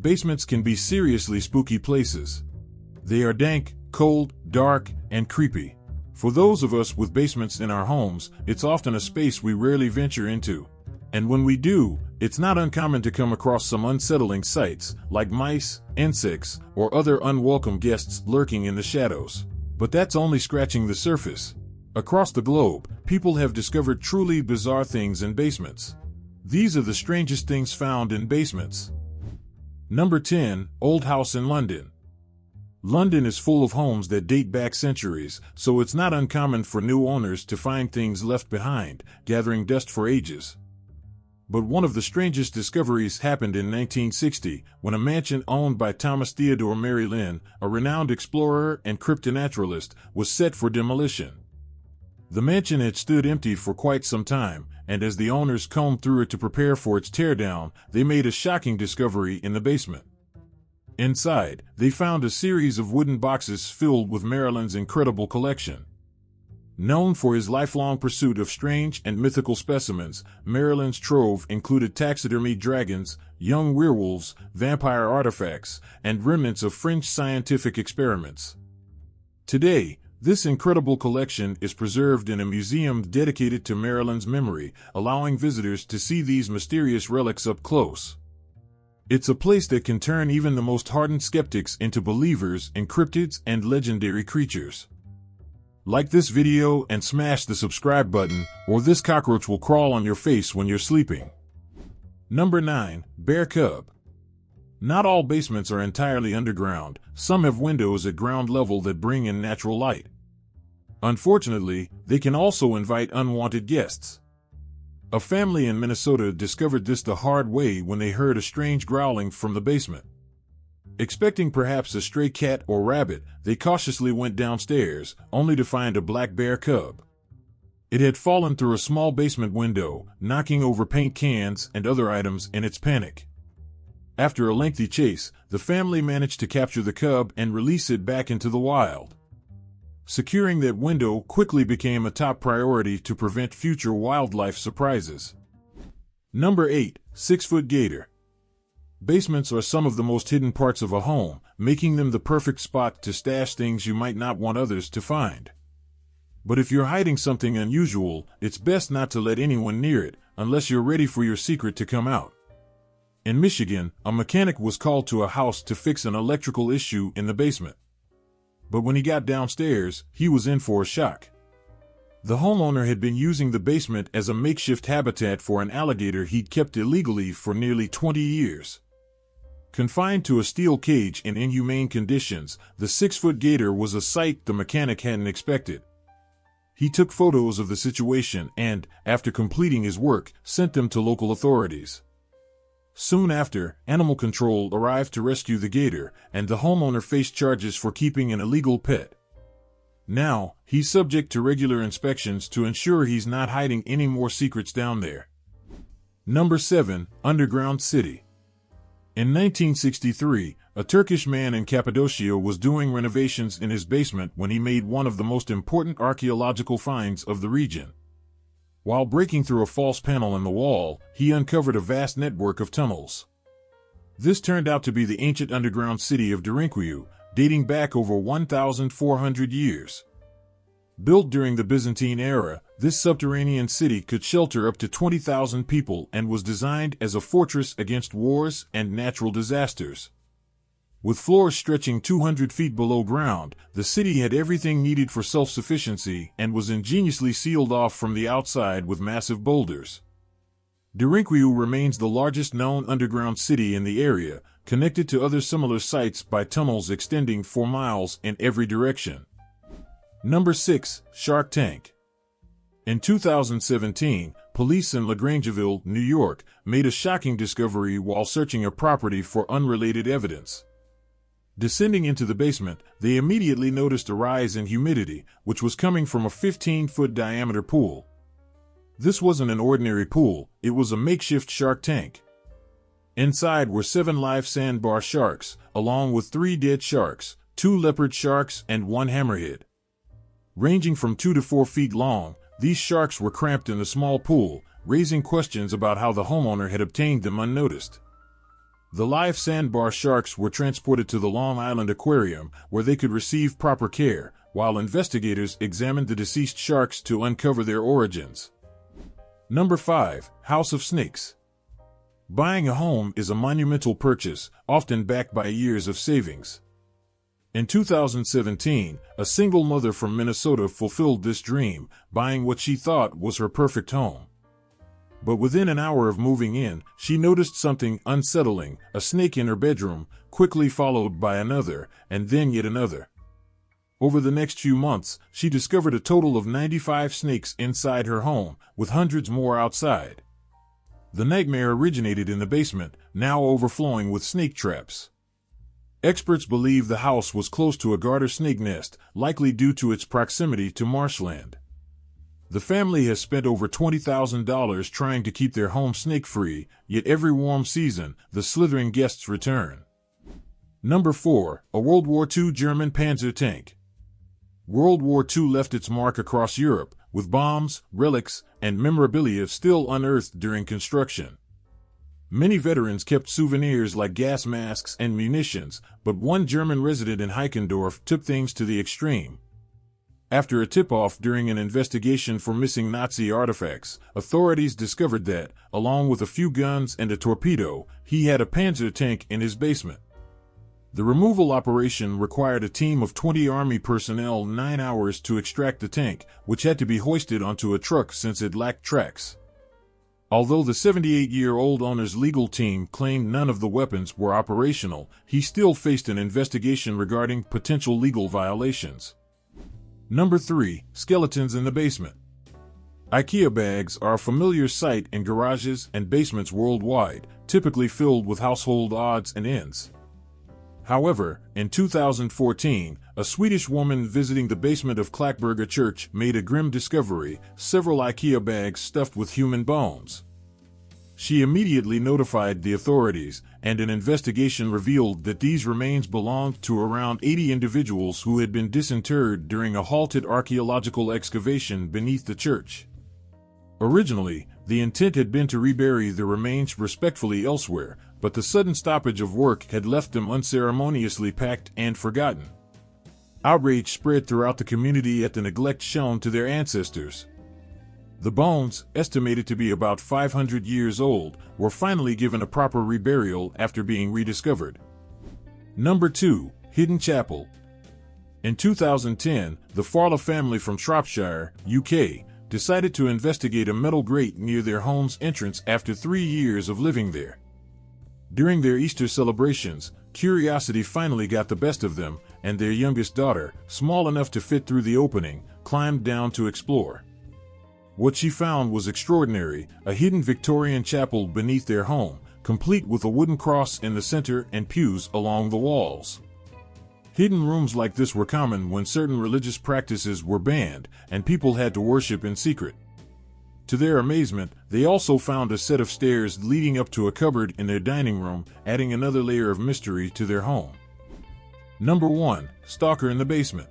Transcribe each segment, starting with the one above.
Basements can be seriously spooky places. They are dank, cold, dark, and creepy. For those of us with basements in our homes, it's often a space we rarely venture into. And when we do, it's not uncommon to come across some unsettling sights, like mice, insects, or other unwelcome guests lurking in the shadows. But that's only scratching the surface. Across the globe, people have discovered truly bizarre things in basements. These are the strangest things found in basements. Number 10. Old house in London. London is full of homes that date back centuries, so it's not uncommon for new owners to find things left behind, gathering dust for ages. But one of the strangest discoveries happened in 1960, when a mansion owned by Thomas Theodore Mary Lynn, a renowned explorer and cryptonaturalist, was set for demolition. The mansion had stood empty for quite some time, and as the owners combed through it to prepare for its teardown, they made a shocking discovery in the basement. Inside, they found a series of wooden boxes filled with Maryland's incredible collection. Known for his lifelong pursuit of strange and mythical specimens, Maryland's trove included taxidermy dragons, young werewolves, vampire artifacts, and remnants of French scientific experiments. Today, this incredible collection is preserved in a museum dedicated to Maryland's memory, allowing visitors to see these mysterious relics up close. It's a place that can turn even the most hardened skeptics into believers in cryptids and legendary creatures. Like this video and smash the subscribe button, or this cockroach will crawl on your face when you're sleeping. Number 9. Bear cub. Not all basements are entirely underground. Some have windows at ground level that bring in natural light. Unfortunately, they can also invite unwanted guests. A family in Minnesota discovered this the hard way when they heard a strange growling from the basement. Expecting perhaps a stray cat or rabbit, they cautiously went downstairs, only to find a black bear cub. It had fallen through a small basement window, knocking over paint cans and other items in its panic. After a lengthy chase, the family managed to capture the cub and release it back into the wild. Securing that window quickly became a top priority to prevent future wildlife surprises. Number 8. 6-foot gator. Basements are some of the most hidden parts of a home, making them the perfect spot to stash things you might not want others to find. But if you're hiding something unusual, it's best not to let anyone near it, unless you're ready for your secret to come out. In Michigan, a mechanic was called to a house to fix an electrical issue in the basement. But when he got downstairs, he was in for a shock. The homeowner had been using the basement as a makeshift habitat for an alligator he'd kept illegally for nearly 20 years. Confined to a steel cage in inhumane conditions, the 6-foot gator was a sight the mechanic hadn't expected. He took photos of the situation and, after completing his work, sent them to local authorities. Soon after, animal control arrived to rescue the gator, and the homeowner faced charges for keeping an illegal pet. Now, he's subject to regular inspections to ensure he's not hiding any more secrets down there. Number 7. Underground city. In 1963, a Turkish man in Cappadocia was doing renovations in his basement when he made one of the most important archaeological finds of the region. While breaking through a false panel in the wall, he uncovered a vast network of tunnels. This turned out to be the ancient underground city of Derinkuyu, dating back over 1,400 years. Built during the Byzantine era, this subterranean city could shelter up to 20,000 people and was designed as a fortress against wars and natural disasters. With floors stretching 200 feet below ground, the city had everything needed for self-sufficiency and was ingeniously sealed off from the outside with massive boulders. Derinkuyu remains the largest known underground city in the area, connected to other similar sites by tunnels extending for miles in every direction. Number 6. Shark Tank. In 2017, police in LaGrangeville, New York, made a shocking discovery while searching a property for unrelated evidence. Descending into the basement, they immediately noticed a rise in humidity, which was coming from a 15-foot diameter pool. This wasn't an ordinary pool, it was a makeshift shark tank. Inside were 7 live sandbar sharks, along with 3 dead sharks, 2 leopard sharks, and 1 hammerhead. Ranging from 2 to 4 feet long, these sharks were cramped in the small pool, raising questions about how the homeowner had obtained them unnoticed. The live sandbar sharks were transported to the Long Island Aquarium, where they could receive proper care, while investigators examined the deceased sharks to uncover their origins. Number 5. House of Snakes. Buying a home is a monumental purchase, often backed by years of savings. In 2017, a single mother from Minnesota fulfilled this dream, buying what she thought was her perfect home. But within an hour of moving in, she noticed something unsettling: a snake in her bedroom, quickly followed by another, and then yet another. Over the next few months, she discovered a total of 95 snakes inside her home, with hundreds more outside. The nightmare originated in the basement, now overflowing with snake traps. Experts believe the house was close to a garter snake nest, likely due to its proximity to marshland. The family has spent over $20,000 trying to keep their home snake-free, yet every warm season, the slithering guests return. Number 4. A World War II German Panzer tank. World War II left its mark across Europe, with bombs, relics, and memorabilia still unearthed during construction. Many veterans kept souvenirs like gas masks and munitions, but one German resident in Heikendorf took things to the extreme. After a tip-off during an investigation for missing Nazi artifacts, authorities discovered that, along with a few guns and a torpedo, he had a Panzer tank in his basement. The removal operation required a team of 20 Army personnel 9 hours to extract the tank, which had to be hoisted onto a truck since it lacked tracks. Although the 78-year-old owner's legal team claimed none of the weapons were operational, he still faced an investigation regarding potential legal violations. Number 3. Skeletons in the basement. IKEA bags are a familiar sight in garages and basements worldwide, typically filled with household odds and ends. However, in 2014, a Swedish woman visiting the basement of Klackberga Church made a grim discovery: several IKEA bags stuffed with human bones. She immediately notified the authorities, and an investigation revealed that these remains belonged to around 80 individuals who had been disinterred during a halted archaeological excavation beneath the church. Originally, the intent had been to rebury the remains respectfully elsewhere, but the sudden stoppage of work had left them unceremoniously packed and forgotten. Outrage spread throughout the community at the neglect shown to their ancestors. The bones, estimated to be about 500 years old, were finally given a proper reburial after being rediscovered. Number 2. Hidden Chapel. In 2010, the Farla family from Shropshire, UK, decided to investigate a metal grate near their home's entrance after 3 years of living there. During their Easter celebrations, curiosity finally got the best of them, and their youngest daughter, small enough to fit through the opening, climbed down to explore. What she found was extraordinary: a hidden Victorian chapel beneath their home, complete with a wooden cross in the center and pews along the walls. Hidden rooms like this were common when certain religious practices were banned, and people had to worship in secret. To their amazement, they also found a set of stairs leading up to a cupboard in their dining room, adding another layer of mystery to their home. Number 1. Stalker in the basement.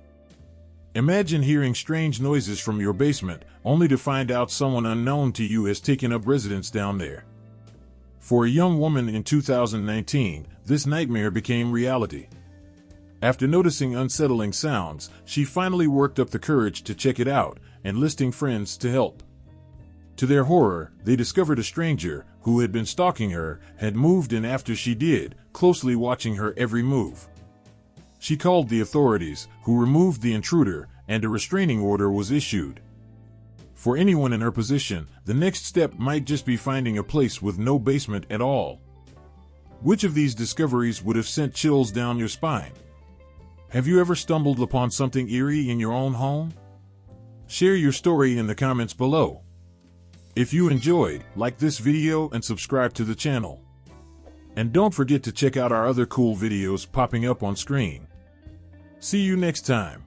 Imagine hearing strange noises from your basement, only to find out someone unknown to you has taken up residence down there. For a young woman in 2019, this nightmare became reality. After noticing unsettling sounds, she finally worked up the courage to check it out, enlisting friends to help. To their horror, they discovered a stranger, who had been stalking her, had moved in after she did, closely watching her every move. She called the authorities, who removed the intruder, and a restraining order was issued. For anyone in her position, the next step might just be finding a place with no basement at all. Which of these discoveries would have sent chills down your spine? Have you ever stumbled upon something eerie in your own home? Share your story in the comments below. If you enjoyed, like this video and subscribe to the channel. And don't forget to check out our other cool videos popping up on screen. See you next time.